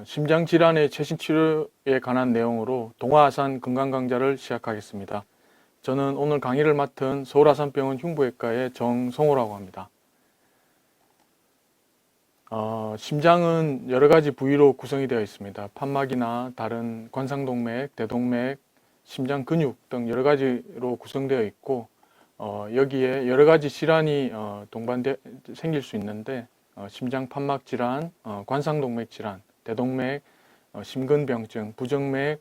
심장 질환의 최신 치료에 관한 내용으로 동아아산 건강강좌를 시작하겠습니다. 저는 오늘 강의를 맡은 서울아산병원 흉부외과의 정성호라고 합니다. 심장은 여러 가지 부위로 구성이 되어 있습니다. 판막이나 다른 관상동맥, 대동맥, 심장 근육 등 여러 가지로 구성되어 있고, 여기에 여러 가지 질환이 생길 수 있는데, 심장 판막 질환, 관상동맥 질환, 대동맥, 심근병증, 부정맥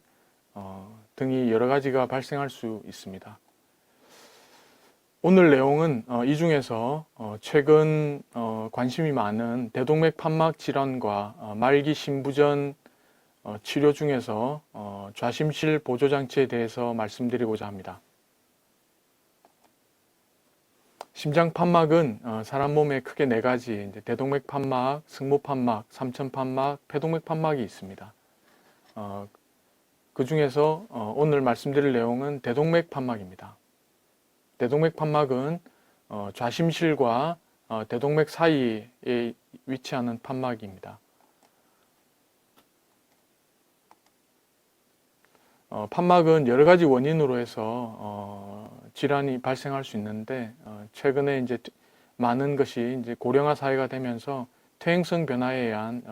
등이 여러 가지가 발생할 수 있습니다. 오늘 내용은 이 중에서 최근 관심이 많은 대동맥 판막 질환과 말기 심부전 치료 중에서 좌심실 보조 장치에 대해서 말씀드리고자 합니다. 심장 판막은 사람 몸에 크게 네 가지 대동맥 판막, 승모 판막, 삼천 판막, 폐동맥 판막이 있습니다. 그 중에서 오늘 말씀드릴 내용은 대동맥 판막입니다. 대동맥 판막은 좌심실과 대동맥 사이에 위치하는 판막입니다. 판막은 여러 가지 원인으로 해서 질환이 발생할 수 있는데, 최근에 이제 많은 것이 이제 고령화 사회가 되면서 퇴행성 변화에 의한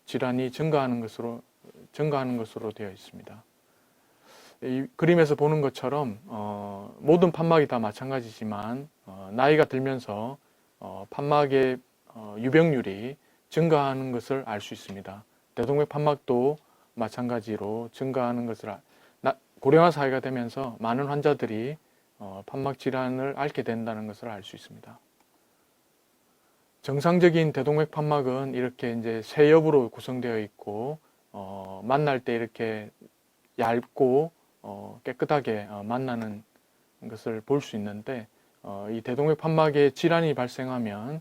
질환이 증가하는 것으로 되어 있습니다. 이 그림에서 보는 것처럼 모든 판막이 다 마찬가지지만 나이가 들면서 판막의 유병률이 증가하는 것을 알 수 있습니다. 대동맥 판막도 마찬가지로 증가하는 것을 고령화 사회가 되면서 많은 환자들이 판막 질환을 앓게 된다는 것을 알 수 있습니다. 정상적인 대동맥 판막은 이렇게 이제 세엽으로 구성되어 있고 만날 때 이렇게 얇고 깨끗하게 만나는 것을 볼 수 있는데, 이 대동맥 판막에 질환이 발생하면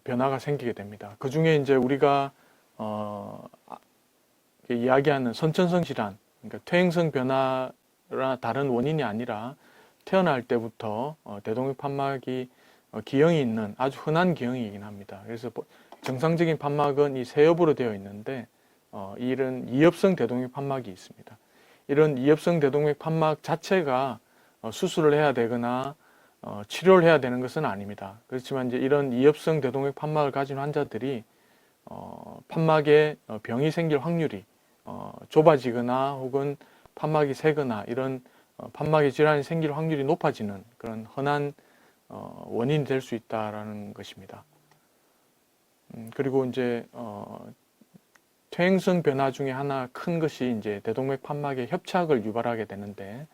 변화가 생기게 됩니다. 그 중에 이제 우리가 이야기하는 선천성 질환, 그러니까 퇴행성 변화나 다른 원인이 아니라 태어날 때부터 대동맥 판막이 기형이 있는 아주 흔한 기형이긴 합니다. 그래서 정상적인 판막은 이 세엽으로 되어 있는데, 이런 이엽성 대동맥 판막이 있습니다. 이런 이엽성 대동맥 판막 자체가 수술을 해야 되거나 치료를 해야 되는 것은 아닙니다. 그렇지만 이제 이런 이엽성 대동맥 판막을 가진 환자들이 판막에 병이 생길 확률이 좁아지거나 혹은 판막이 새거나 이런 판막에 질환이 생길 확률이 높아지는 그런 흔한 원인이 될 수 있다라는 것입니다. 그리고 이제 퇴행성 변화 중에 하나 큰 것이 이제 대동맥 판막의 협착을 유발하게 되는데,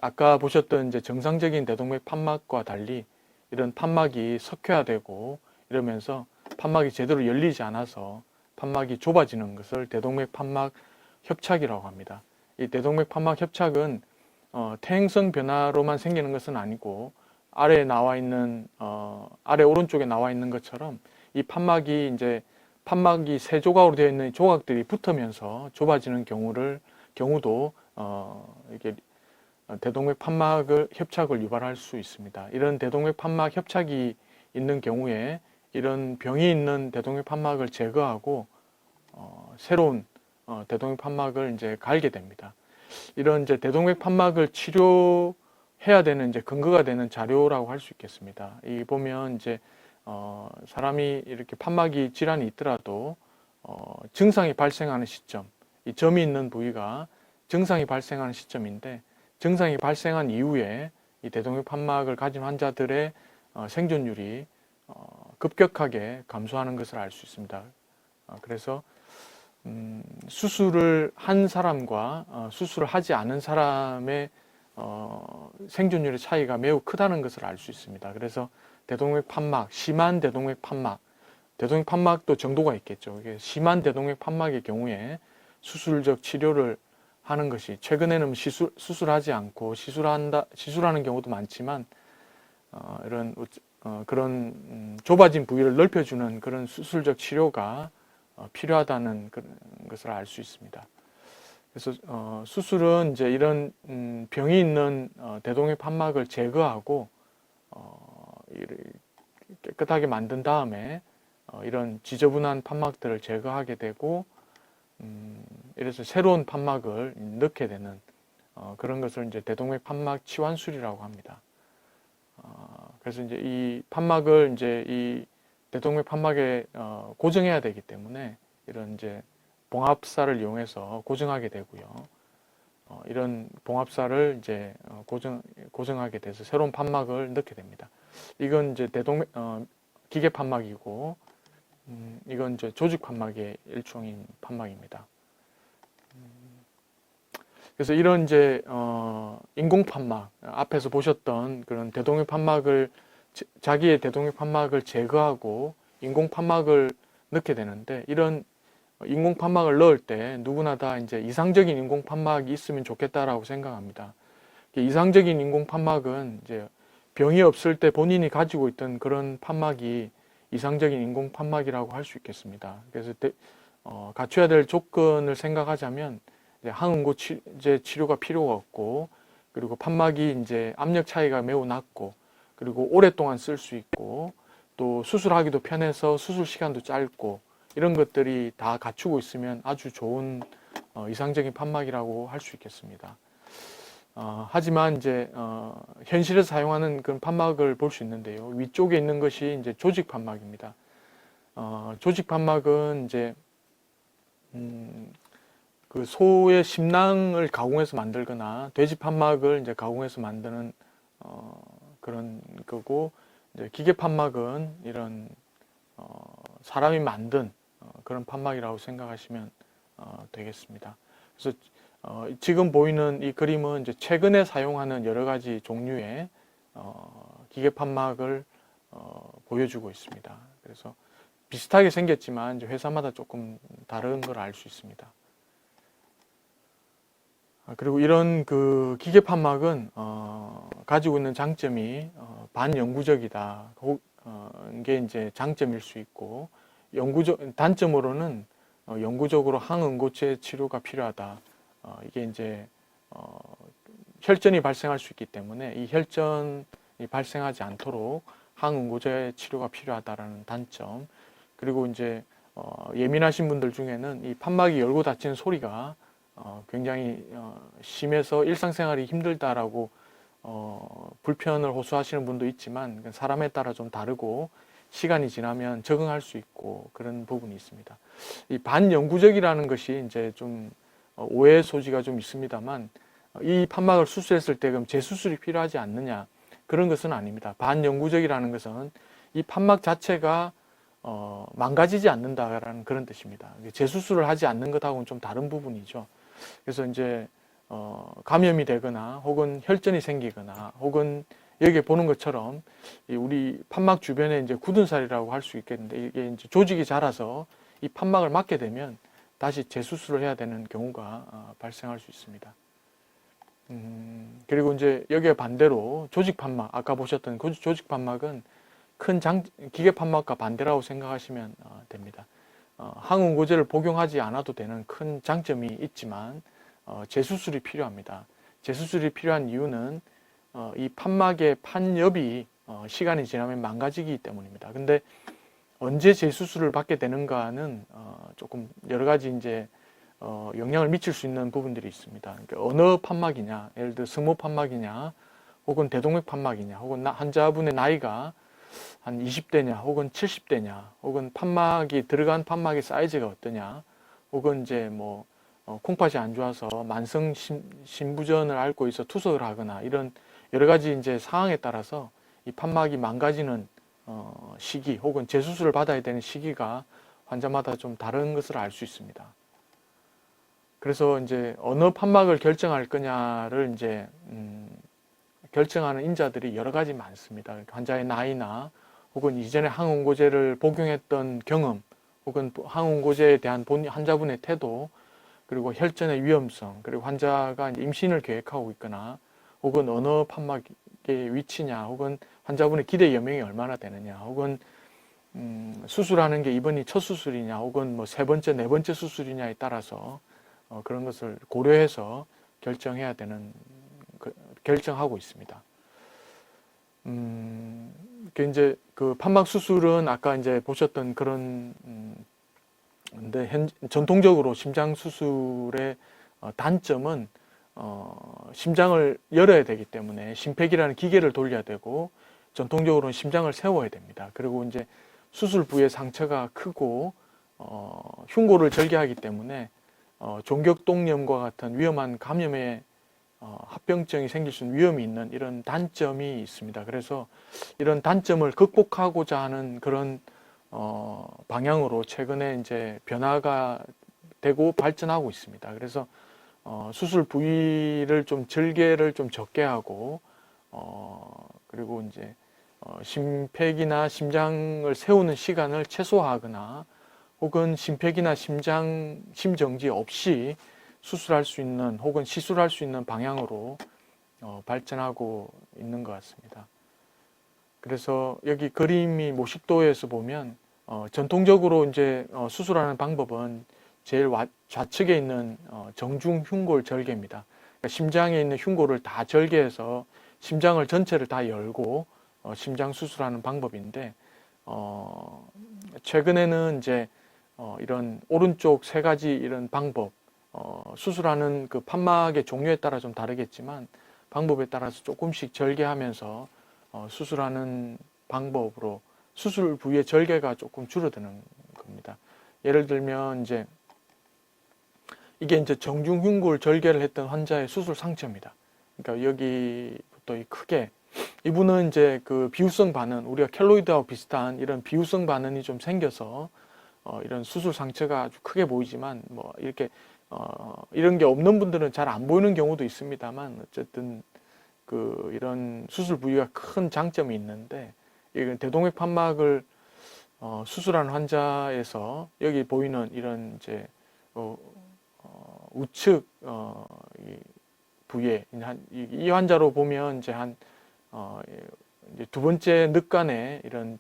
아까 보셨던 이제 정상적인 대동맥 판막과 달리 이런 판막이 석회화되고 이러면서 판막이 제대로 열리지 않아서 판막이 좁아지는 것을 대동맥 판막 협착이라고 합니다. 이 대동맥 판막 협착은 퇴행성 변화로만 생기는 것은 아니고 아래 오른쪽에 나와 있는 것처럼 이 판막이 세 조각으로 되어 있는 조각들이 붙으면서 좁아지는 경우도 이게 대동맥 판막을 협착을 유발할 수 있습니다. 이런 대동맥 판막 협착이 있는 경우에 이런 병이 있는 대동맥 판막을 제거하고 새로운 대동맥 판막을 이제 갈게 됩니다. 이런 이제 대동맥 판막을 치료해야 되는 이제 근거가 되는 자료라고 할 수 있겠습니다. 이 보면 이제 사람이 이렇게 판막이 질환이 있더라도 증상이 발생하는 시점, 이 점이 있는 부위가 증상이 발생하는 시점인데, 증상이 발생한 이후에 이 대동맥 판막을 가진 환자들의 생존율이 급격하게 감소하는 것을 알 수 있습니다. 그래서 수술을 한 사람과 수술을 하지 않은 사람의 생존율의 차이가 매우 크다는 것을 알 수 있습니다. 그래서 대동맥 판막, 심한 대동맥 판막도 정도가 있겠죠. 심한 대동맥 판막의 경우에 수술적 치료를 하는 것이, 최근에는 수술하지 않고 시술하는 경우도 많지만 그런 좁아진 부위를 넓혀주는 그런 수술적 치료가 필요하다는 것을 알 수 있습니다. 그래서 수술은 이제 이런 병이 있는 대동맥 판막을 제거하고 깨끗하게 만든 다음에 이런 지저분한 판막들을 제거하게 되고 이래서 새로운 판막을 넣게 되는 그런 것을 이제 대동맥 판막 치환술이라고 합니다. 그래서 이제 이 판막을 이제 이 대동맥 판막에 고정해야 되기 때문에 이런 이제 봉합사를 이용해서 고정하게 되고요. 이런 봉합사를 이제 고정하게 돼서 새로운 판막을 넣게 됩니다. 이건 이제 대동맥 기계 판막이고, 이건 이제 조직 판막의 일종인 판막입니다. 그래서 이런 이제 인공 판막, 앞에서 보셨던 그런 대동맥 판막을 자기의 대동맥 판막을 제거하고 인공 판막을 넣게 되는데, 이런 인공 판막을 넣을 때 누구나 다 이제 이상적인 인공 판막이 있으면 좋겠다라고 생각합니다. 이상적인 인공 판막은 이제 병이 없을 때 본인이 가지고 있던 그런 판막이 이상적인 인공 판막이라고 할 수 있겠습니다. 그래서 갖춰야 될 조건을 생각하자면 항응고제 치료가 필요가 없고, 그리고 판막이 이제 압력 차이가 매우 낮고, 그리고 오랫동안 쓸 수 있고, 또 수술하기도 편해서 수술 시간도 짧고, 이런 것들이 다 갖추고 있으면 아주 좋은 이상적인 판막이라고 할 수 있겠습니다. 하지만 이제 현실에서 사용하는 그런 판막을 볼 수 있는데요. 위쪽에 있는 것이 이제 조직 판막입니다. 조직 판막은 이제 그 소의 심낭을 가공해서 만들거나 돼지 판막을 이제 가공해서 만드는 그런 거고, 이제 기계 판막은 이런 사람이 만든 그런 판막이라고 생각하시면 되겠습니다. 그래서 지금 보이는 이 그림은 이제 최근에 사용하는 여러 가지 종류의 기계 판막을 보여주고 있습니다. 그래서 비슷하게 생겼지만 이제 회사마다 조금 다른 걸 알 수 있습니다. 그리고 이런 그 기계 판막은 가지고 있는 장점이 반영구적이다. 이게 이제 장점일 수 있고, 단점으로는 영구적으로 항응고체 치료가 필요하다. 이게 이제 혈전이 발생할 수 있기 때문에 이 혈전이 발생하지 않도록 항응고제 치료가 필요하다라는 단점. 그리고 이제 예민하신 분들 중에는 이 판막이 열고 닫히는 소리가 굉장히 심해서 일상생활이 힘들다라고 불편을 호소하시는 분도 있지만, 사람에 따라 좀 다르고 시간이 지나면 적응할 수 있고 그런 부분이 있습니다. 이 반영구적이라는 것이 이제 좀 오해의 소지가 좀 있습니다만, 이 판막을 수술했을 때 그럼 재수술이 필요하지 않느냐, 그런 것은 아닙니다. 반영구적이라는 것은 이 판막 자체가 망가지지 않는다라는 그런 뜻입니다. 재수술을 하지 않는 것하고는 좀 다른 부분이죠. 그래서 이제 감염이 되거나 혹은 혈전이 생기거나 혹은 여기 보는 것처럼 우리 판막 주변에 이제 굳은 살이라고 할 수 있겠는데, 이게 이제 조직이 자라서 이 판막을 막게 되면 다시 재수술을 해야 되는 경우가 발생할 수 있습니다. 그리고 이제 여기에 반대로 조직 판막, 아까 보셨던 그 조직 판막은 기계 판막과 반대라고 생각하시면 됩니다. 항응고제를 복용하지 않아도 되는 큰 장점이 있지만 재수술이 필요합니다. 재수술이 필요한 이유는 이 판막의 판엽이 시간이 지나면 망가지기 때문입니다. 근데 언제 재수술을 받게 되는가는 조금 여러 가지 이제 영향을 미칠 수 있는 부분들이 있습니다. 그러니까 어느 판막이냐, 예를 들어 승모 판막이냐, 혹은 대동맥 판막이냐, 혹은 환자분의 나이가 한 20대냐, 혹은 70대냐, 혹은 들어간 판막의 사이즈가 어떠냐, 혹은 이제 뭐 콩팥이 안 좋아서 만성 신부전을 앓고 있어 투석을 하거나, 이런 여러 가지 이제 상황에 따라서 이 판막이 망가지는 시기 혹은 재수술을 받아야 되는 시기가 환자마다 좀 다른 것을 알 수 있습니다. 그래서 이제 어느 판막을 결정할 거냐를 이제 결정하는 인자들이 여러 가지 많습니다. 환자의 나이나 혹은 이전에 항응고제를 복용했던 경험, 혹은 항응고제에 대한 환자분의 태도, 그리고 혈전의 위험성, 그리고 환자가 임신을 계획하고 있거나, 혹은 어느 판막의 위치냐, 혹은 환자분의 기대 여명이 얼마나 되느냐, 혹은 수술하는 게 이번이 첫 수술이냐, 혹은 뭐 세 번째, 네 번째 수술이냐에 따라서 그런 것을 고려해서 결정해야 되는 결정하고 있습니다. 이제 그 판막 수술은 아까 이제 보셨던 그런 근데 전통적으로 심장 수술의 단점은 심장을 열어야 되기 때문에 심폐기라는 기계를 돌려야 되고 전통적으로는 심장을 세워야 됩니다. 그리고 이제 수술 부위의 상처가 크고 흉골을 절개하기 때문에 종격동염과 같은 위험한 감염의 합병증이 생길 수 있는 위험이 있는 이런 단점이 있습니다. 그래서 이런 단점을 극복하고자 하는 그런 방향으로 최근에 이제 변화가 되고 발전하고 있습니다. 그래서 수술 부위를 좀 절개를 좀 적게 하고 그리고 이제 심폐기나 심장을 세우는 시간을 최소화하거나 혹은 심폐기나 심정지 없이 수술할 수 있는 혹은 시술할 수 있는 방향으로 발전하고 있는 것 같습니다. 그래서 여기 그림이 모식도에서 보면 전통적으로 이제 수술하는 방법은 제일 좌측에 있는 정중 흉골 절개입니다. 그러니까 심장에 있는 흉골을 다 절개해서 심장을 전체를 다 열고 심장 수술하는 방법인데 최근에는 이제 이런 오른쪽 세 가지 이런 방법 수술하는 그 판막의 종류에 따라 좀 다르겠지만 방법에 따라서 조금씩 절개하면서 수술하는 방법으로 수술 부위의 절개가 조금 줄어드는 겁니다. 예를 들면 이제 이게 이제 정중흉골 절개를 했던 환자의 수술 상처입니다. 그러니까 여기부터 크게 이분은 이제 그 비후성 반응, 우리가 켈로이드하고 비슷한 이런 비후성 반응이 좀 생겨서 이런 수술 상처가 아주 크게 보이지만 뭐 이렇게 이런 게 없는 분들은 잘 안 보이는 경우도 있습니다만 어쨌든 그 이런 수술 부위가 큰 장점이 있는데 이건 대동맥 판막을 수술한 환자에서 여기 보이는 이런 이제 우측 이 부위에 이 환자로 보면 이제 한 이제 두 번째 늑간에 이런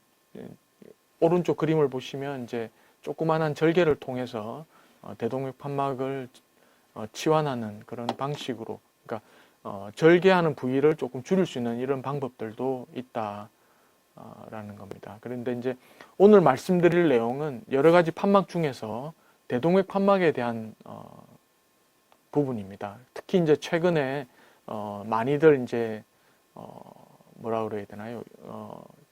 오른쪽 그림을 보시면 이제 조그만한 절개를 통해서 대동맥 판막을 치환하는 그런 방식으로, 그러니까 절개하는 부위를 조금 줄일 수 있는 이런 방법들도 있다라는 겁니다. 그런데 이제 오늘 말씀드릴 내용은 여러 가지 판막 중에서 대동맥 판막에 대한 부분입니다. 특히 이제 최근에 많이들 이제 뭐라 그래야 되나요?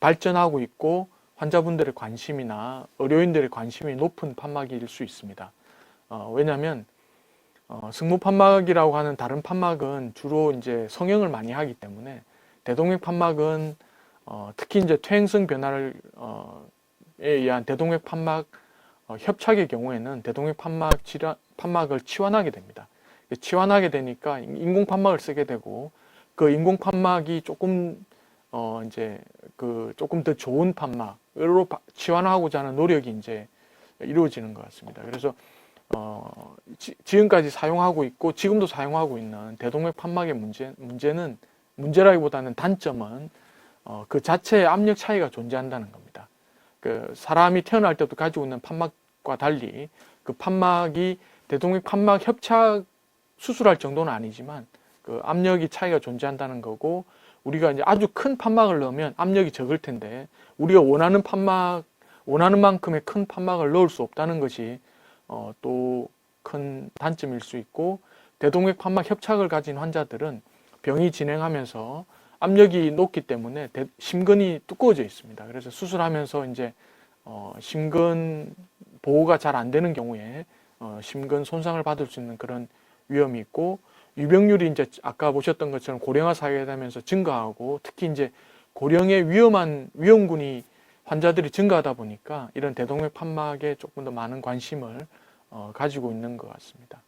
발전하고 있고 환자분들의 관심이나 의료인들의 관심이 높은 판막일 수 있습니다. 왜냐하면 승모 판막이라고 하는 다른 판막은 주로 이제 성형을 많이 하기 때문에 대동맥 판막은 특히 이제 퇴행성 변화를 에 의한 대동맥 판막 협착의 경우에는 대동맥 판막을 치환하게 됩니다. 치환하게 되니까 인공 판막을 쓰게 되고 그 인공 판막이 조금 이제 그 조금 더 좋은 판막으로 치환하고자 하는 노력이 이제 이루어지는 것 같습니다. 그래서 지금까지 사용하고 있고 지금도 사용하고 있는 대동맥 판막의 문제라기보다는 단점은 그 자체의 압력 차이가 존재한다는 겁니다. 그 사람이 태어날 때부터 가지고 있는 판막과 달리 그 판막이 대동맥 판막 협착 수술할 정도는 아니지만 그 압력이 차이가 존재한다는 거고, 우리가 이제 아주 큰 판막을 넣으면 압력이 적을 텐데 우리가 원하는 만큼의 큰 판막을 넣을 수 없다는 것이 또 큰 단점일 수 있고, 대동맥 판막 협착을 가진 환자들은 병이 진행하면서 압력이 높기 때문에 심근이 두꺼워져 있습니다. 그래서 수술하면서 이제 심근 보호가 잘 안 되는 경우에 심근 손상을 받을 수 있는 그런 위험이 있고, 유병률이 이제 아까 보셨던 것처럼 고령화 사회가 되면서 증가하고, 특히 이제 고령의 위험군이 환자들이 증가하다 보니까 이런 대동맥 판막에 조금 더 많은 관심을 가지고 있는 것 같습니다.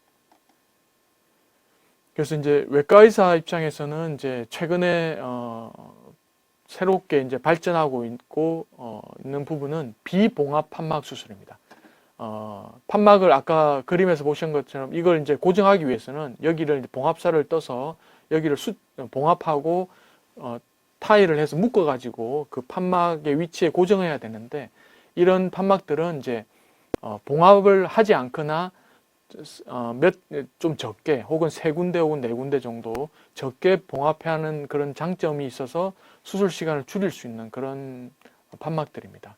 그래서 이제 외과 의사 입장에서는 이제 최근에 새롭게 이제 발전하고 있고 있는 부분은 비봉합 판막 수술입니다. 판막을 아까 그림에서 보신 것처럼 이걸 이제 고정하기 위해서는 여기를 이제 봉합사를 떠서 여기를 봉합하고 타일을 해서 묶어가지고 그 판막의 위치에 고정해야 되는데, 이런 판막들은 이제 봉합을 하지 않거나 좀 적게 혹은 세 군데 혹은 네 군데 정도 적게 봉합하는 그런 장점이 있어서 수술 시간을 줄일 수 있는 그런 판막들입니다.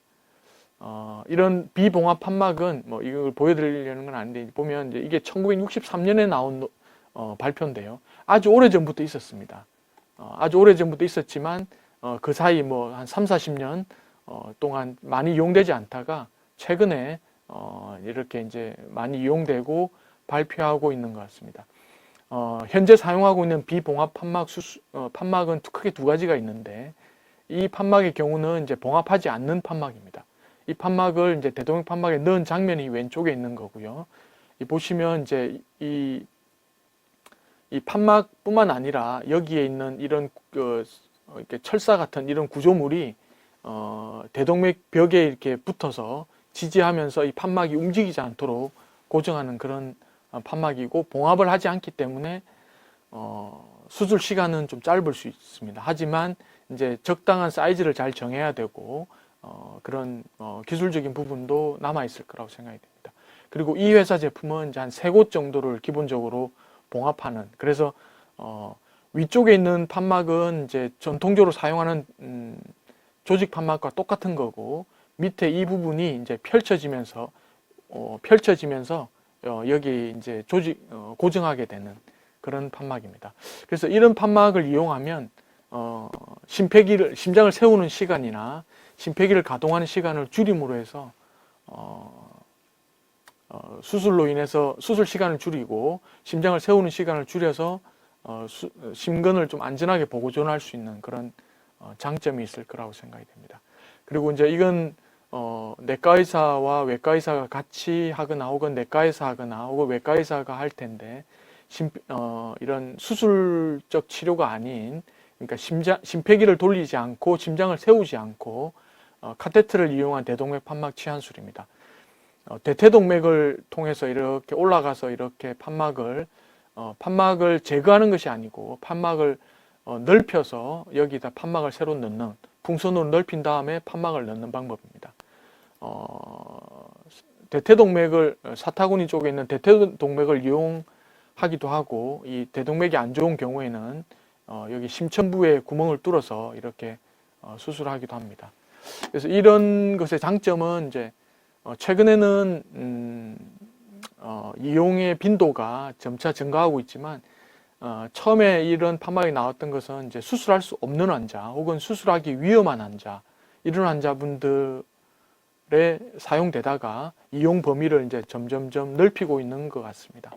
이런 비봉합 판막은 뭐 이걸 보여드리려는 건 아닌데 보면 이제 이게 1963년에 나온 발표인데요. 아주 오래 전부터 있었습니다. 아주 오래 전부터 있었지만 그 사이 뭐 한 3, 40년 동안 많이 이용되지 않다가 최근에 이렇게 이제 많이 이용되고 발표하고 있는 것 같습니다. 현재 사용하고 있는 비봉합 판막은 크게 두 가지가 있는데 이 판막의 경우는 이제 봉합하지 않는 판막입니다. 이 판막을 이제 대동맥 판막에 넣은 장면이 왼쪽에 있는 거고요. 보시면 이제 이 판막뿐만 아니라 여기에 있는 이런 이렇게 철사 같은 이런 구조물이 대동맥 벽에 이렇게 붙어서 지지하면서 이 판막이 움직이지 않도록 고정하는 그런 판막이고 봉합을 하지 않기 때문에 수술 시간은 좀 짧을 수 있습니다. 하지만 이제 적당한 사이즈를 잘 정해야 되고 그런 기술적인 부분도 남아 있을 거라고 생각이 됩니다. 그리고 이 회사 제품은 이제 한 3곳 정도를 기본적으로 봉합하는, 그래서 위쪽에 있는 판막은 이제 전통적으로 사용하는 조직 판막과 똑같은 거고 밑에 이 부분이 이제 펼쳐지면서 여기 이제 고정하게 되는 그런 판막입니다. 그래서 이런 판막을 이용하면 심장을 세우는 시간이나 심폐기를 가동하는 시간을 줄임으로 해서 수술로 인해서 수술 시간을 줄이고 심장을 세우는 시간을 줄여서 심근을 좀 안전하게 보존할 수 있는 그런 장점이 있을 거라고 생각이 됩니다. 그리고 이제 이건 내과 의사와 외과 의사가 같이 하거나 혹은 내과 의사 하거나 혹은 외과 의사가 할 텐데 이런 수술적 치료가 아닌, 그러니까 심폐기를 돌리지 않고 심장을 세우지 않고 카테트를 이용한 대동맥 판막 치환술입니다. 대퇴동맥을 통해서 이렇게 올라가서 이렇게 판막을 제거하는 것이 아니고 판막을 넓혀서 여기다 판막을 새로 넣는, 풍선으로 넓힌 다음에 판막을 넣는 방법입니다. 대퇴동맥을 사타구니 쪽에 있는 대퇴동맥을 이용하기도 하고, 이 대동맥이 안 좋은 경우에는 여기 심천부에 구멍을 뚫어서 이렇게 수술하기도 합니다. 그래서 이런 것의 장점은 이제 최근에는 이용의 빈도가 점차 증가하고 있지만 처음에 이런 판막이 나왔던 것은 이제 수술할 수 없는 환자 혹은 수술하기 위험한 환자, 이런 환자분들에 사용되다가 이용 범위를 이제 점점점 넓히고 있는 것 같습니다.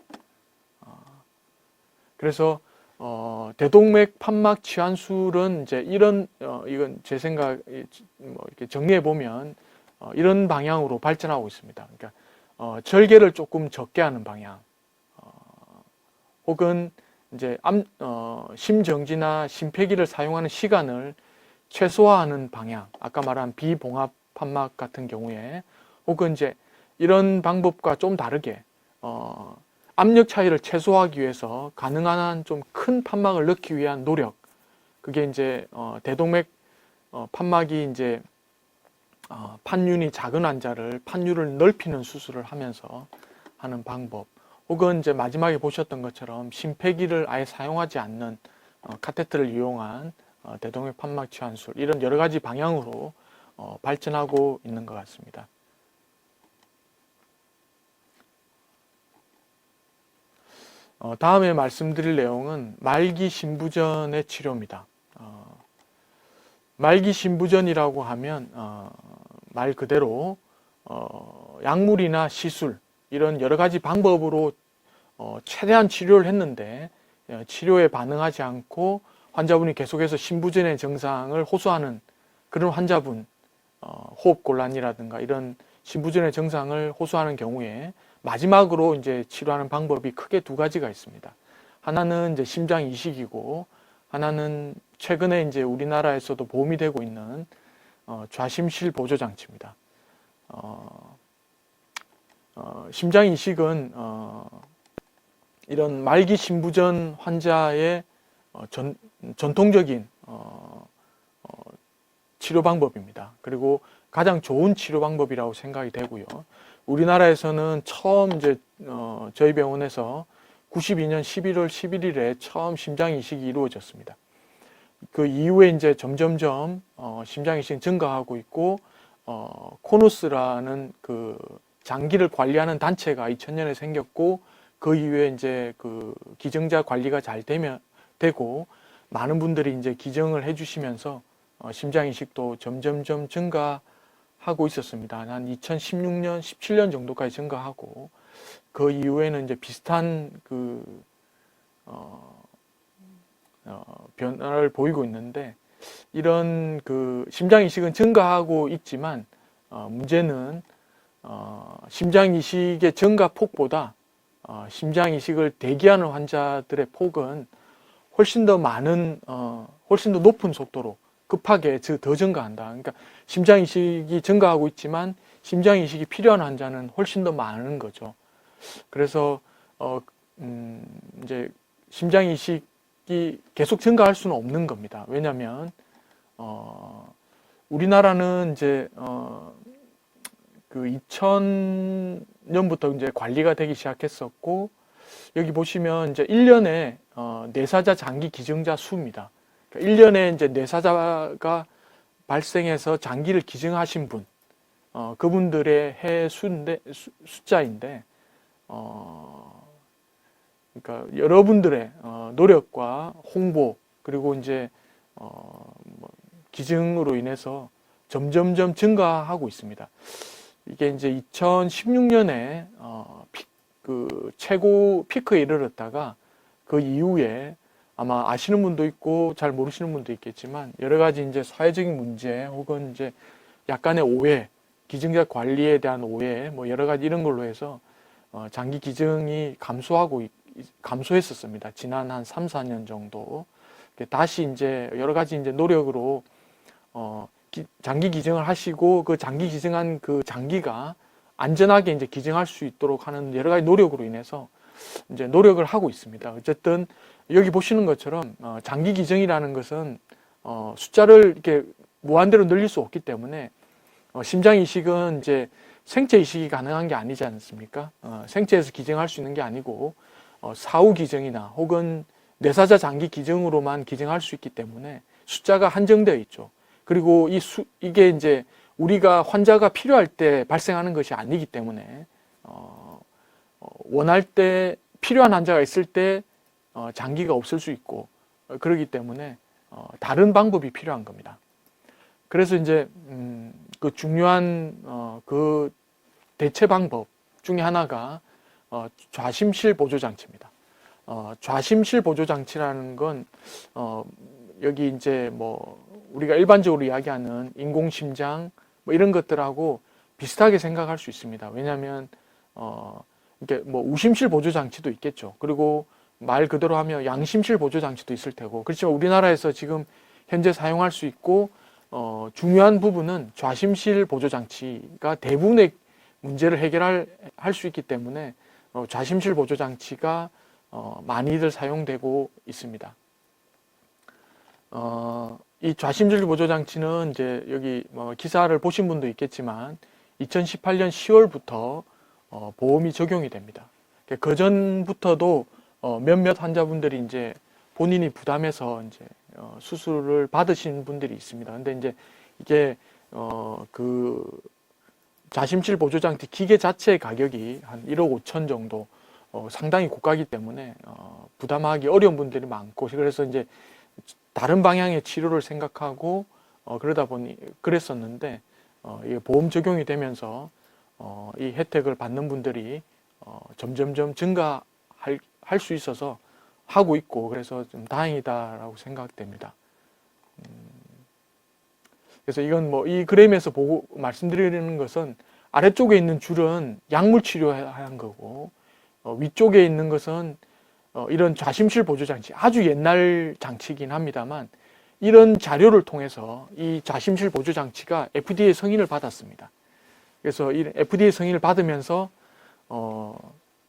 그래서 대동맥 판막 치환술은 이제 이건 제 생각 이렇게 정리해 보면 이런 방향으로 발전하고 있습니다. 그러니까 절개를 조금 적게 하는 방향, 혹은 이제 심정지나 심폐기를 사용하는 시간을 최소화하는 방향, 아까 말한 비봉합 판막 같은 경우에, 혹은 이제 이런 방법과 좀 다르게 압력 차이를 최소화하기 위해서 가능한 한 좀 큰 판막을 넣기 위한 노력, 그게 이제 대동맥 판막이 이제 판윤이 작은 환자를 판율을 넓히는 수술을 하면서 하는 방법, 혹은 이제 마지막에 보셨던 것처럼 심폐기를 아예 사용하지 않는 카테트를 이용한 대동맥 판막 치환술, 이런 여러 가지 방향으로 발전하고 있는 것 같습니다. 다음에 말씀드릴 내용은 말기 신부전의 치료입니다. 말기 신부전이라고 하면 말 그대로 약물이나 시술, 이런 여러 가지 방법으로 최대한 치료를 했는데 치료에 반응하지 않고 환자분이 계속해서 신부전의 증상을 호소하는 그런 환자분, 호흡곤란이라든가 이런 신부전의 증상을 호소하는 경우에 마지막으로 이제 치료하는 방법이 크게 두 가지가 있습니다. 하나는 이제 심장 이식이고, 하나는 최근에 이제 우리나라에서도 보험이 되고 있는 좌심실 보조 장치입니다. 심장 이식은 이런 말기 신부전 환자의 전통적인 치료 방법입니다. 그리고 가장 좋은 치료 방법이라고 생각이 되고요. 우리나라에서는 처음 이제 저희 병원에서 92년 11월 11일에 처음 심장 이식이 이루어졌습니다. 그 이후에 이제 점점점 심장 이식이 증가하고 있고 코누스라는 그 장기를 관리하는 단체가 2000년에 생겼고 그 이후에 이제 그 기증자 관리가 잘 되고 많은 분들이 이제 기증을 해주시면서 심장 이식도 점점점 증가하고 있었습니다. 한 2016년, 17년 정도까지 증가하고 그 이후에는 이제 비슷한 그 변화를 보이고 있는데 이런 그 심장 이식은 증가하고 있지만 문제는 심장 이식의 증가 폭보다 심장 이식을 대기하는 환자들의 폭은 훨씬 더 많은 훨씬 더 높은 속도로 급하게 더 증가한다. 그러니까 심장 이식이 증가하고 있지만 심장 이식이 필요한 환자는 훨씬 더 많은 거죠. 그래서 이제 심장 이식이 계속 증가할 수는 없는 겁니다. 왜냐하면 우리나라는 이제 그 2000년부터 이제 관리가 되기 시작했었고 여기 보시면 이제 1년에 뇌사자 장기 기증자 수입니다. 그러니까 1년에 이제 뇌사자가 발생해서 장기를 기증하신 분, 그분들의 해 숫자인데, 그러니까 여러분들의 노력과 홍보 그리고 이제 기증으로 인해서 점점점 증가하고 있습니다. 이게 이제 2016년에 그 최고 피크에 이르렀다가 그 이후에 아마 아시는 분도 있고 잘 모르시는 분도 있겠지만 여러 가지 이제 사회적인 문제 혹은 이제 약간의 오해, 기증자 관리에 대한 오해 뭐 여러 가지 이런 걸로 해서 장기 기증이 감소했었습니다. 지난 한 3, 4년 정도. 다시 이제 여러 가지 이제 노력으로 장기 기증을 하시고 그 장기 기증한 그 장기가 안전하게 이제 기증할 수 있도록 하는 여러 가지 노력으로 인해서 이제 노력을 하고 있습니다. 어쨌든 여기 보시는 것처럼 장기 기증이라는 것은 숫자를 이렇게 무한대로 늘릴 수 없기 때문에 심장 이식은 이제 생체 이식이 가능한 게 아니지 않습니까? 생체에서 기증할 수 있는 게 아니고 사후 기증이나 혹은 뇌사자 장기 기증으로만 기증할 수 있기 때문에 숫자가 한정되어 있죠. 그리고 이게 이제 우리가 환자가 필요할 때 발생하는 것이 아니기 때문에 원할 때 필요한 환자가 있을 때 장기가 없을 수 있고 그러기 때문에 다른 방법이 필요한 겁니다. 그래서 이제 그 중요한 그 대체 방법 중에 하나가 좌심실 보조 장치입니다. 좌심실 보조 장치라는 건 여기 이제 뭐 우리가 일반적으로 이야기하는 인공심장 뭐 이런 것들하고 비슷하게 생각할 수 있습니다. 왜냐하면 이게 뭐 우심실 보조 장치도 있겠죠. 그리고 말 그대로 하면 양심실 보조 장치도 있을 테고. 그렇지만 우리나라에서 지금 현재 사용할 수 있고 중요한 부분은 좌심실 보조 장치가 대부분의 문제를 해결할 수 있기 때문에 좌심실 보조 장치가 많이들 사용되고 있습니다. 이 좌심실 보조 장치는 이제 여기 기사를 보신 분도 있겠지만 2018년 10월부터 보험이 적용이 됩니다. 그 전부터도 몇몇 환자분들이 이제 본인이 부담해서 이제 수술을 받으신 분들이 있습니다. 근데 이제 이게 그 좌심실 보조 장치 기계 자체의 가격이 한 1억 5천 정도 상당히 고가이기 때문에 부담하기 어려운 분들이 많고 그래서 이제 다른 방향의 치료를 생각하고 그러다 보니 그랬었는데 이게 보험 적용이 되면서 이 혜택을 받는 분들이 점점점 증가할 수 있어서 하고 있고 그래서 좀 다행이다라고 생각됩니다. 그래서 이건 뭐 이 그램에서 보고 말씀드리는 것은 아래쪽에 있는 줄은 약물 치료한 거고 위쪽에 있는 것은 이런 좌심실 보조 장치, 아주 옛날 장치이긴 합니다만 이런 자료를 통해서 이 좌심실 보조 장치가 FDA 승인을 받았습니다. 그래서 이 FDA 승인을 받으면서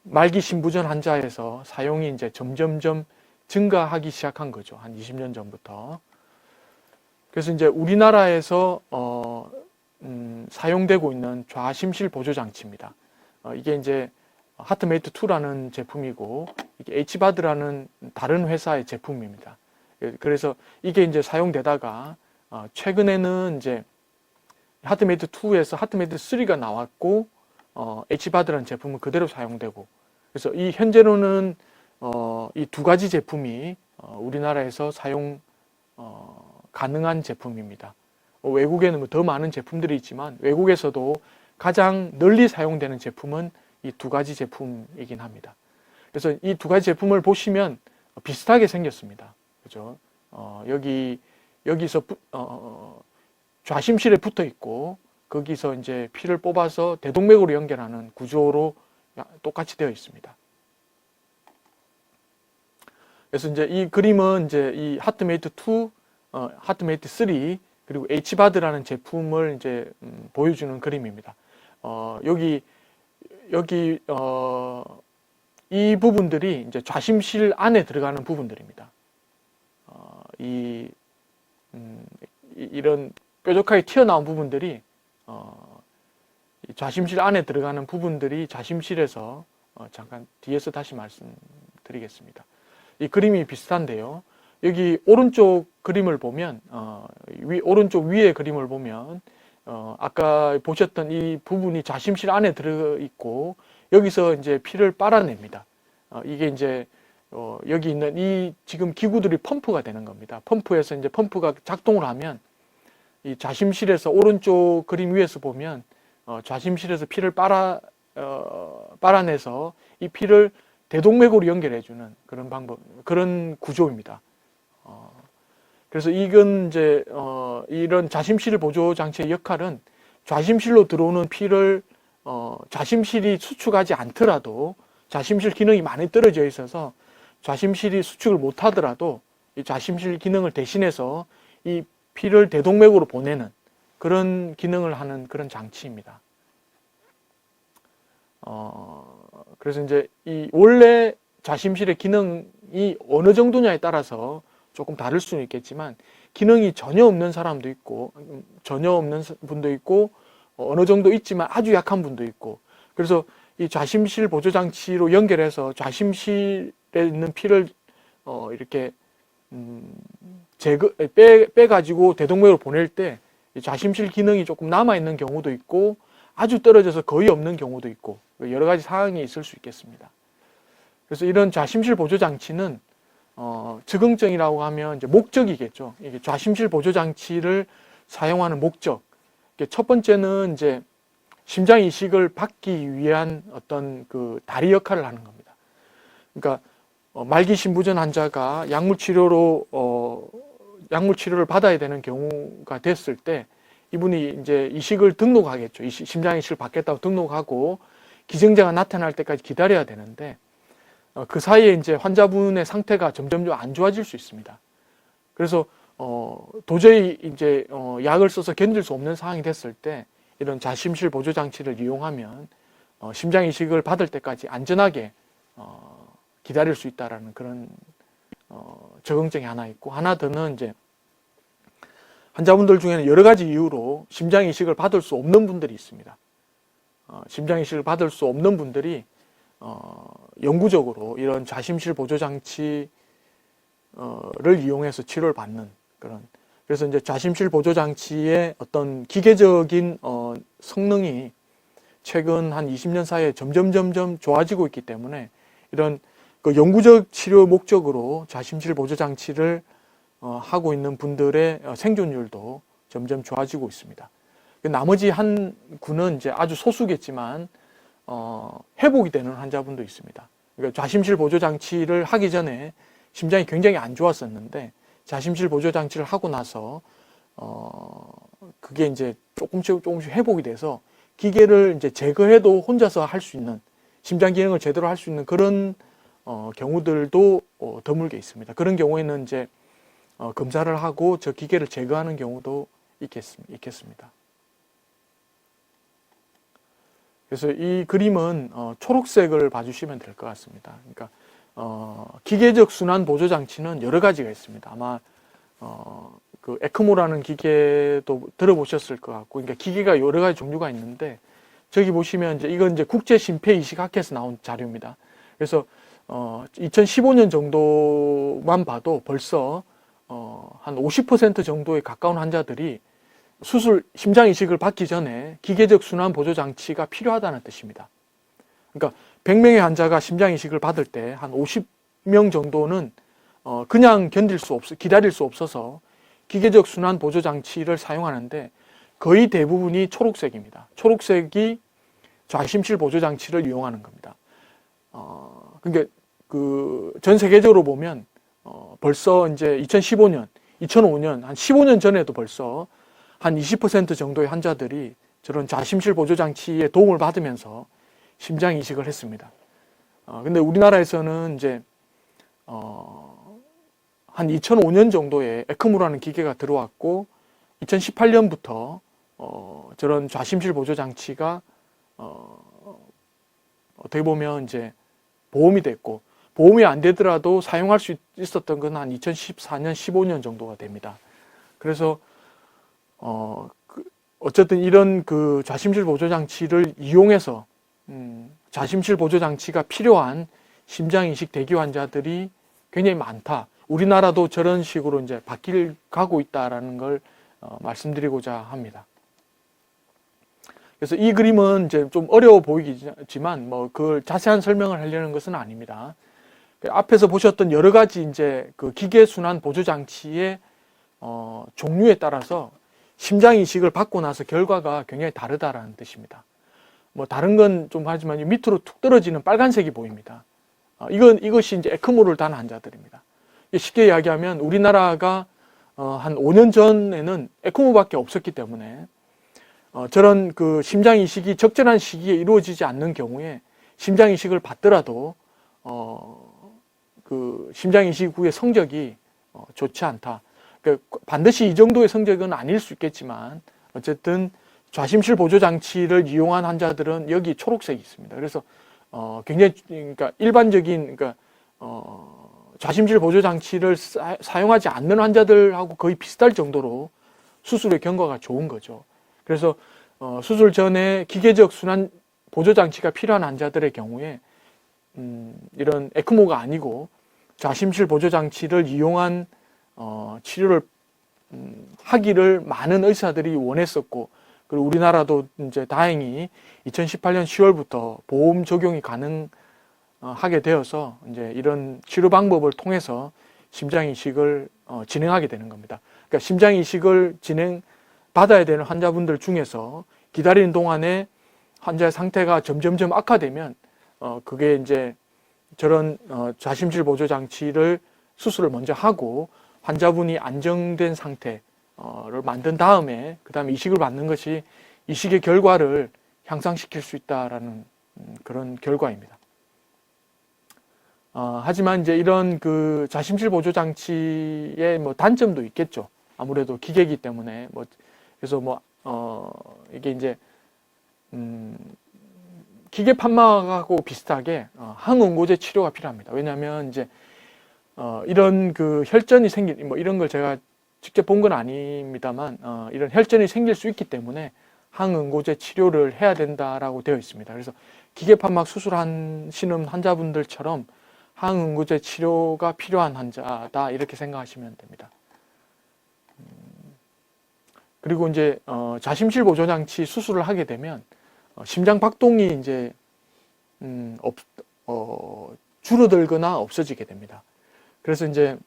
말기 신부전 환자에서 사용이 이제 점점점 증가하기 시작한 거죠. 한 20년 전부터. 그래서 이제 우리나라에서 사용되고 있는 좌심실 보조 장치입니다. 이게 이제 하트메이트 2라는 제품이고 이게 H바드라는 다른 회사의 제품입니다. 그래서 이게 이제 사용되다가 최근에는 이제 하트메이트 2에서 하트메이트 3가 나왔고 H바드라는 제품은 그대로 사용되고, 그래서 이 현재로는 이 두 가지 제품이 우리나라에서 사용 가능한 제품입니다. 외국에는 뭐 더 많은 제품들이 있지만 외국에서도 가장 널리 사용되는 제품은 이 두 가지 제품이긴 합니다. 그래서 이 두 가지 제품을 보시면 비슷하게 생겼습니다. 그죠? 여기서 좌심실에 붙어 있고 거기서 이제 피를 뽑아서 대동맥으로 연결하는 구조로 똑같이 되어 있습니다. 그래서 이제 이 그림은 이제 이 하트메이트 2, 하트메이트 3 그리고 H바드라는 제품을 이제 보여주는 그림입니다. 이 부분들이 이제 좌심실 안에 들어가는 부분들입니다. 이런 뾰족하게 튀어나온 부분들이 좌심실 안에 들어가는 부분들이 좌심실에서 잠깐 뒤에서 다시 말씀드리겠습니다. 이 그림이 비슷한데요. 여기 오른쪽 그림을 보면 오른쪽 위에 그림을 보면 아까 보셨던 이 부분이 좌심실 안에 들어 있고 여기서 이제 피를 빨아냅니다. 이게 이제 여기 있는 이 지금 기구들이 펌프가 되는 겁니다. 펌프에서 이제 펌프가 작동을 하면 이 좌심실에서 오른쪽 그림 위에서 보면 좌심실에서 피를 빨아내서 이 피를 대동맥으로 연결해주는 그런 방법, 그런 구조입니다. 그래서 이건 이제 이런 좌심실 보조 장치의 역할은 좌심실로 들어오는 피를 좌심실이 수축하지 않더라도 좌심실 기능이 많이 떨어져 있어서 좌심실이 수축을 못하더라도 이 좌심실 기능을 대신해서 이 피를 대동맥으로 보내는 그런 기능을 하는 그런 장치입니다. 그래서 이제 이 원래 좌심실의 기능이 어느 정도냐에 따라서 조금 다를 수는 있겠지만 기능이 전혀 없는 사람도 있고 전혀 없는 분도 있고 어느 정도 있지만 아주 약한 분도 있고, 그래서 이 좌심실 보조 장치로 연결해서 좌심실에 있는 피를 이렇게 빼가지고 대동맥으로 보낼 때 좌심실 기능이 조금 남아있는 경우도 있고 아주 떨어져서 거의 없는 경우도 있고 여러 가지 상황이 있을 수 있겠습니다. 그래서 이런 좌심실 보조 장치는 적응증이라고 하면 이제 목적이겠죠. 이게 좌심실 보조 장치를 사용하는 목적. 첫 번째는 이제 심장 이식을 받기 위한 어떤 그 다리 역할을 하는 겁니다. 그러니까 말기 심부전 환자가 약물 치료를 받아야 되는 경우가 됐을 때 이분이 이제 이식을 등록하겠죠. 심장 이식을 받겠다고 등록하고 기증자가 나타날 때까지 기다려야 되는데 그 사이에 이제 환자분의 상태가 점점 안 좋아질 수 있습니다. 그래서 도저히 이제 약을 써서 견딜 수 없는 상황이 됐을 때 이런 좌심실 보조 장치를 이용하면 심장 이식을 받을 때까지 안전하게 기다릴 수 있다라는 그런 적응증이 하나 있고, 하나 더는 이제 환자분들 중에는 여러 가지 이유로 심장 이식을 받을 수 없는 분들이 있습니다. 심장 이식을 받을 수 없는 분들이 영구적으로 이런 좌심실 보조 장치를 이용해서 치료를 받는 그런, 그래서 이제 좌심실 보조 장치의 어떤 기계적인 성능이 최근 한 20년 사이에 점점 좋아지고 있기 때문에 이런 그 영구적 치료 목적으로 좌심실 보조 장치를 하고 있는 분들의 생존율도 점점 좋아지고 있습니다. 나머지 한 군은 이제 아주 소수겠지만 회복이 되는 환자분도 있습니다. 그러니까 좌심실 보조 장치를 하기 전에 심장이 굉장히 안 좋았었는데 좌심실 보조 장치를 하고 나서 그게 이제 조금씩 회복이 돼서 기계를 이제 제거해도 혼자서 할 수 있는, 심장 기능을 제대로 할 수 있는 그런 경우들도 드물게 있습니다. 그런 경우에는 이제 검사를 하고 저 기계를 제거하는 경우도 있겠습니다. 그래서 이 그림은 초록색을 봐주시면 될 것 같습니다. 그러니까 기계적 순환 보조 장치는 여러 가지가 있습니다. 아마 그 에크모라는 기계도 들어보셨을 것 같고, 그러니까 기계가 여러 가지 종류가 있는데, 저기 보시면 이제 이건 이제 국제심폐이식학회에서 나온 자료입니다. 그래서 2015년 정도만 봐도 벌써 한 50% 정도에 가까운 환자들이 심장 이식을 받기 전에 기계적 순환 보조 장치가 필요하다는 뜻입니다. 그러니까 100명의 환자가 심장 이식을 받을 때 한 50명 정도는 그냥 기다릴 수 없어서 기계적 순환 보조 장치를 사용하는데, 거의 대부분이 초록색입니다. 초록색이 좌심실 보조 장치를 이용하는 겁니다. 그러니까 전 세계적으로 보면 벌써 이제 2015년, 2005년, 한 15년 전에도 벌써 한 20% 정도의 환자들이 저런 좌심실 보조 장치의 도움을 받으면서 심장 이식을 했습니다. 근데 우리나라에서는 이제 한 2005년 정도에 에크모라는 기계가 들어왔고, 2018년부터 저런 좌심실 보조 장치가 어떻게 보면 이제 보험이 됐고, 보험이 안 되더라도 사용할 수 있었던 건 한 2014년, 15년 정도가 됩니다. 그래서 어쨌든 이런 그 좌심실 보조 장치를 이용해서 좌심실 보조 장치가 필요한 심장 이식 대기 환자들이 굉장히 많다. 우리나라도 저런 식으로 이제 바뀔 가고 있다라는 걸 말씀드리고자 합니다. 그래서 이 그림은 이제 좀 어려워 보이지만 뭐 그걸 자세한 설명을 하려는 것은 아닙니다. 앞에서 보셨던 여러 가지 이제 그 기계 순환 보조 장치의 종류에 따라서 심장 이식을 받고 나서 결과가 굉장히 다르다라는 뜻입니다. 뭐 다른 건 좀 하지만 밑으로 툭 떨어지는 빨간색이 보입니다. 이것이 이제 에크모를 단 환자들입니다. 쉽게 이야기하면 우리나라가 한 5년 전에는 에크모밖에 없었기 때문에 저런 그 심장 이식이 적절한 시기에 이루어지지 않는 경우에 심장 이식을 받더라도 그 심장 이식 후의 성적이 좋지 않다. 그러니까 반드시 이 정도의 성적은 아닐 수 있겠지만 어쨌든 좌심실 보조 장치를 이용한 환자들은 여기 초록색이 있습니다. 그래서 굉장히 그러니까 일반적인 그러니까 좌심실 보조 장치를 사용하지 않는 환자들하고 거의 비슷할 정도로 수술의 경과가 좋은 거죠. 그래서 수술 전에 기계적 순환 보조 장치가 필요한 환자들의 경우에 이런 에크모가 아니고 좌심실 보조 장치를 이용한 치료를 하기를 많은 의사들이 원했었고, 그리고 우리나라도 이제 다행히 2018년 10월부터 보험 적용이 가능하게 되어서 이제 이런 치료 방법을 통해서 심장 이식을 진행하게 되는 겁니다. 그러니까 심장 이식을 받아야 되는 환자분들 중에서 기다리는 동안에 환자의 상태가 점점점 악화되면 그게 이제 저런 좌심실 보조 장치를 수술을 먼저 하고 환자분이 안정된 상태를 만든 다음에 그 다음에 이식을 받는 것이 이식의 결과를 향상시킬 수 있다라는 그런 결과입니다. 하지만 이제 이런 그 좌심실 보조 장치의 뭐 단점도 있겠죠. 아무래도 기계이기 때문에 그래서 이게 이제 기계 판막하고 비슷하게 항응고제 치료가 필요합니다. 왜냐하면 이제 이런 그 혈전이 이런 걸 제가 직접 본 건 아닙니다만 이런 혈전이 생길 수 있기 때문에 항응고제 치료를 해야 된다라고 되어 있습니다. 그래서 기계 판막 수술하시는 환자분들처럼 항응고제 치료가 필요한 환자다 이렇게 생각하시면 됩니다. 그리고 이제 좌심실 보조 장치 수술을 하게 되면 심장 박동이 이제 줄어들거나 없어지게 됩니다. 그래서 이제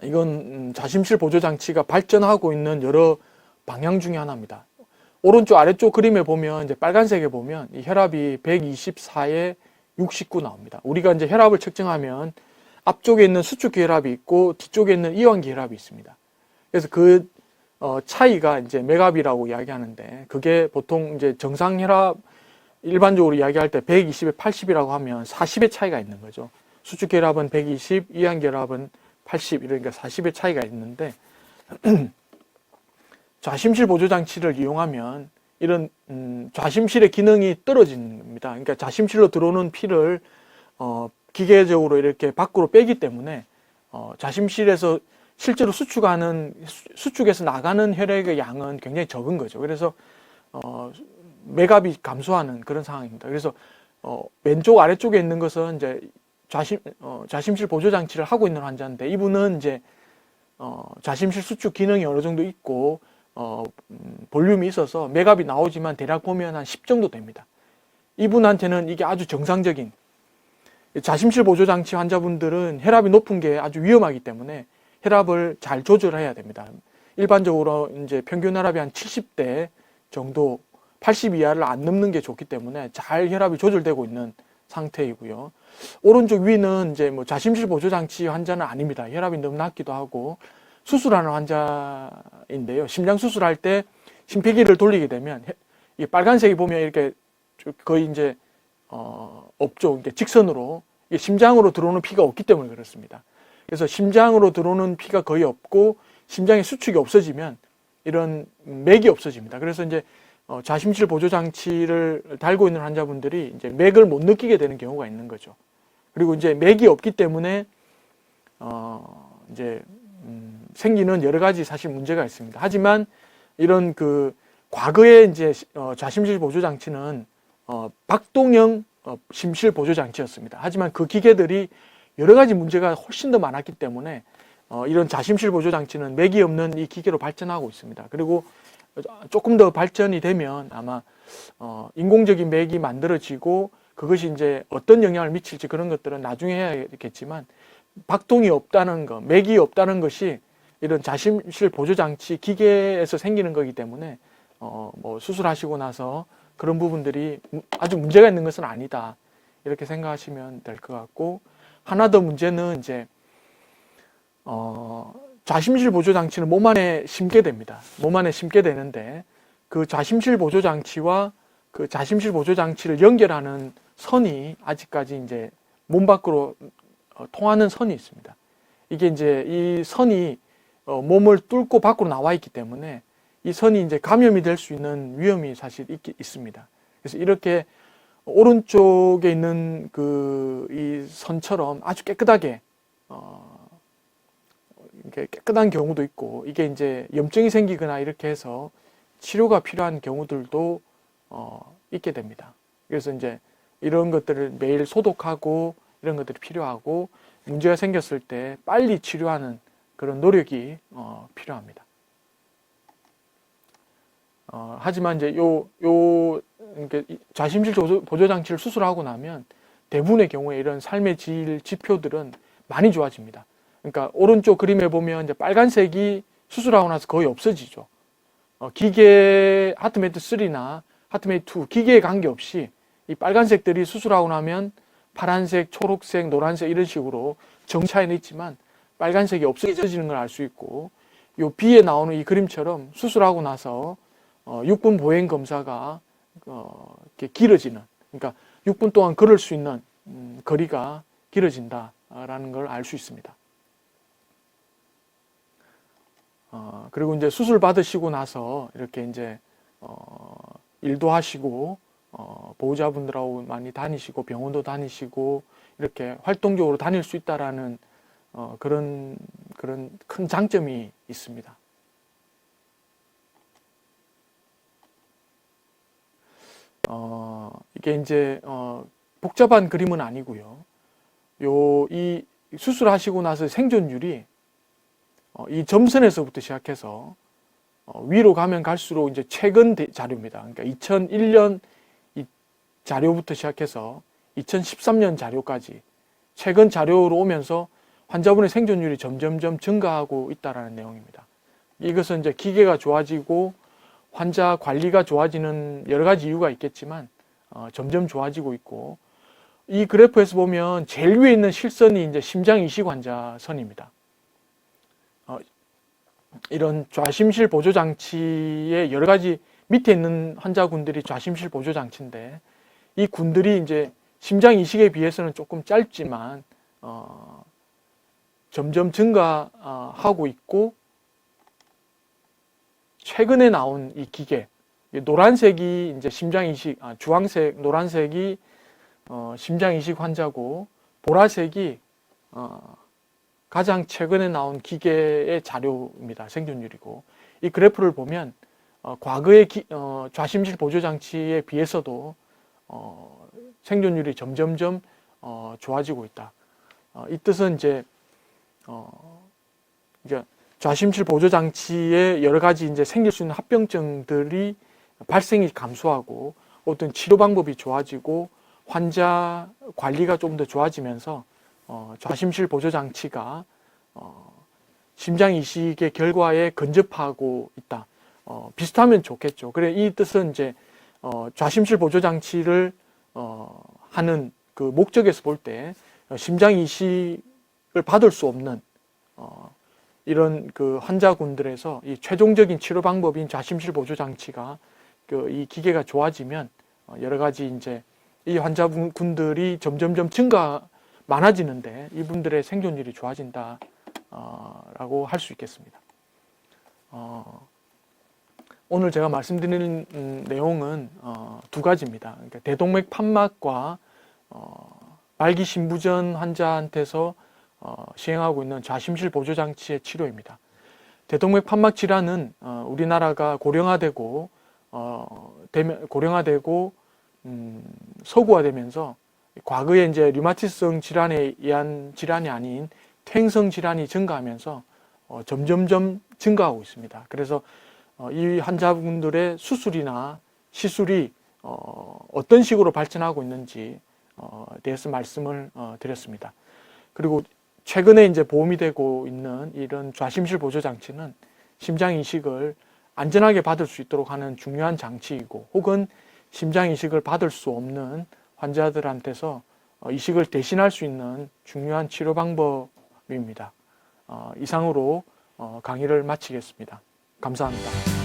이건 좌심실 보조 장치가 발전하고 있는 여러 방향 중에 하나입니다. 오른쪽 아래쪽 그림에 보면 이제 빨간색에 보면 이 혈압이 124에 69 나옵니다. 우리가 이제 혈압을 측정하면 앞쪽에 있는 수축기 혈압이 있고 뒤쪽에 있는 이완기 혈압이 있습니다. 그래서 그 차이가 이제 맥압이라고 이야기하는데, 그게 보통 이제 정상 혈압 일반적으로 이야기할 때 120에 80이라고 하면 40의 차이가 있는 거죠. 수축기 혈압은 120, 이완기 혈압은 80, 이러니까 40의 차이가 있는데 좌심실 보조 장치를 이용하면 이런 좌심실의 기능이 떨어집니다. 그러니까 좌심실로 들어오는 피를 기계적으로 이렇게 밖으로 빼기 때문에 좌심실에서 실제로 수축에서 나가는 혈액의 양은 굉장히 적은 거죠. 그래서 맥압이 감소하는 그런 상황입니다. 그래서 왼쪽 아래쪽에 있는 것은 이제 좌심실 보조 장치를 하고 있는 환자인데, 이분은 이제 좌심실 수축 기능이 어느 정도 있고 볼륨이 있어서 맥압이 나오지만 대략 보면 한 10 정도 됩니다. 이분한테는 이게 아주 정상적인, 좌심실 보조 장치 환자분들은 혈압이 높은 게 아주 위험하기 때문에 혈압을 잘 조절해야 됩니다. 일반적으로 이제 평균 혈압이 한 70대 정도, 80 이하를 안 넘는 게 좋기 때문에 잘 혈압이 조절되고 있는 상태이고요. 오른쪽 위는 이제 뭐 좌심실 보조 장치 환자는 아닙니다. 혈압이 너무 낮기도 하고 수술하는 환자인데요. 심장 수술할 때 심폐기를 돌리게 되면 이 빨간색이 보면 이렇게 거의 이제 없죠. 이게 직선으로 이게 심장으로 들어오는 피가 없기 때문에 그렇습니다. 그래서 심장으로 들어오는 피가 거의 없고 심장의 수축이 없어지면 이런 맥이 없어집니다. 그래서 이제 좌심실 보조 장치를 달고 있는 환자분들이 이제 맥을 못 느끼게 되는 경우가 있는 거죠. 그리고 이제 맥이 없기 때문에 이제 생기는 여러 가지 사실 문제가 있습니다. 하지만 이런 그 과거에 이제 좌심실 보조 장치는 박동형 심실 보조 장치였습니다. 하지만 그 기계들이 여러 가지 문제가 훨씬 더 많았기 때문에 이런 좌심실 보조 장치는 맥이 없는 이 기계로 발전하고 있습니다. 그리고 조금 더 발전이 되면 아마 인공적인 맥이 만들어지고 그것이 이제 어떤 영향을 미칠지 그런 것들은 나중에 해야겠지만, 박동이 없다는 것, 맥이 없다는 것이 이런 좌심실 보조 장치 기계에서 생기는 거기 때문에 뭐 수술하시고 나서 그런 부분들이 아주 문제가 있는 것은 아니다, 이렇게 생각하시면 될 것 같고, 하나 더 문제는 이제 좌심실 보조 장치는 몸 안에 심게 됩니다. 몸 안에 심게 되는데 그 좌심실 보조 장치와 그 좌심실 보조 장치를 연결하는 선이 아직까지 이제 몸 밖으로 통하는 선이 있습니다. 이게 이제 이 선이 몸을 뚫고 밖으로 나와 있기 때문에 이 선이 이제 감염이 될 수 있는 위험이 사실 있습니다. 그래서 이렇게 오른쪽에 있는 이 선처럼 아주 깨끗하게 이렇게 깨끗한 경우도 있고, 이게 이제 염증이 생기거나 이렇게 해서 치료가 필요한 경우들도 있게 됩니다. 그래서 이제 이런 것들을 매일 소독하고 이런 것들이 필요하고, 문제가 생겼을 때 빨리 치료하는 그런 노력이 필요합니다. 하지만 이제 좌심실 보조 장치를 수술하고 나면 대부분의 경우에 이런 삶의 질 지표들은 많이 좋아집니다. 그러니까 오른쪽 그림에 보면 이제 빨간색이 수술하고 나서 거의 없어지죠. 기계 하트메이트 3나 하트메이트 2 기계에 관계없이 이 빨간색들이 수술하고 나면 파란색, 초록색, 노란색 이런 식으로 정차에는 있지만 빨간색이 없어지는 걸 알 수 있고, 요 B에 나오는 이 그림처럼 수술하고 나서 6분 보행 검사가 이렇게 길어지는, 그러니까 6분 동안 걸을 수 있는 거리가 길어진다라는 걸 알 수 있습니다. 그리고 이제 수술 받으시고 나서 이렇게 이제 일도 하시고 보호자분들하고 많이 다니시고 병원도 다니시고 이렇게 활동적으로 다닐 수 있다라는 그런 큰 장점이 있습니다. 이게 이제 복잡한 그림은 아니고요. 이 수술하시고 나서 생존율이 이 점선에서부터 시작해서 위로 가면 갈수록 이제 최근 자료입니다. 그러니까 2001년 이 자료부터 시작해서 2013년 자료까지 최근 자료로 오면서 환자분의 생존율이 점점점 증가하고 있다는 내용입니다. 이것은 이제 기계가 좋아지고 환자 관리가 좋아지는 여러 가지 이유가 있겠지만 점점 좋아지고 있고, 이 그래프에서 보면 제일 위에 있는 실선이 이제 심장 이식 환자 선입니다. 이런 좌심실 보조 장치의 여러 가지 밑에 있는 환자군들이 좌심실 보조 장치인데, 이 군들이 이제 심장 이식에 비해서는 조금 짧지만 점점 증가하고 있고, 최근에 나온 이 기계, 노란색이 이제 심장 이식, 주황색, 노란색이 심장 이식 환자고, 보라색이 가장 최근에 나온 기계의 자료입니다. 생존율이고 이 그래프를 보면 과거의 좌심실 보조 장치에 비해서도 생존율이 점점점 좋아지고 있다. 이 뜻은 이제 좌심실 보조 장치에 여러 가지 이제 생길 수 있는 합병증들이 발생이 감소하고 어떤 치료 방법이 좋아지고 환자 관리가 좀 더 좋아지면서 좌심실 보조 장치가 심장 이식의 결과에 근접하고 있다. 비슷하면 좋겠죠. 그래 이 뜻은 이제 좌심실 보조 장치를 하는 그 목적에서 볼 때 심장 이식을 받을 수 없는 이런 그 환자군들에서 이 최종적인 치료 방법인 좌심실 보조 장치가 이 기계가 좋아지면 여러 가지 이제 이 환자분들이 점점점 많아지는데 이분들의 생존율이 좋아진다 라고 할 수 있겠습니다. 오늘 제가 말씀드리는 내용은 두 가지입니다. 그러니까 대동맥 판막과 말기 신부전 환자한테서 시행하고 있는 좌심실 보조 장치의 치료입니다. 대동맥 판막 질환은 우리나라가 고령화되고 서구화되면서 과거에 이제 류마티성 질환에 의한 질환이 아닌 퇴행성 질환이 증가하면서 점점점 증가하고 있습니다. 그래서 이 환자분들의 수술이나 시술이 어떤 식으로 발전하고 있는지 대해서 말씀을 드렸습니다. 그리고 최근에 이제 보험이 되고 있는 이런 좌심실 보조 장치는 심장 이식을 안전하게 받을 수 있도록 하는 중요한 장치이고 혹은 심장 이식을 받을 수 없는 환자들한테서 이식을 대신할 수 있는 중요한 치료 방법입니다. 이상으로 강의를 마치겠습니다. 감사합니다.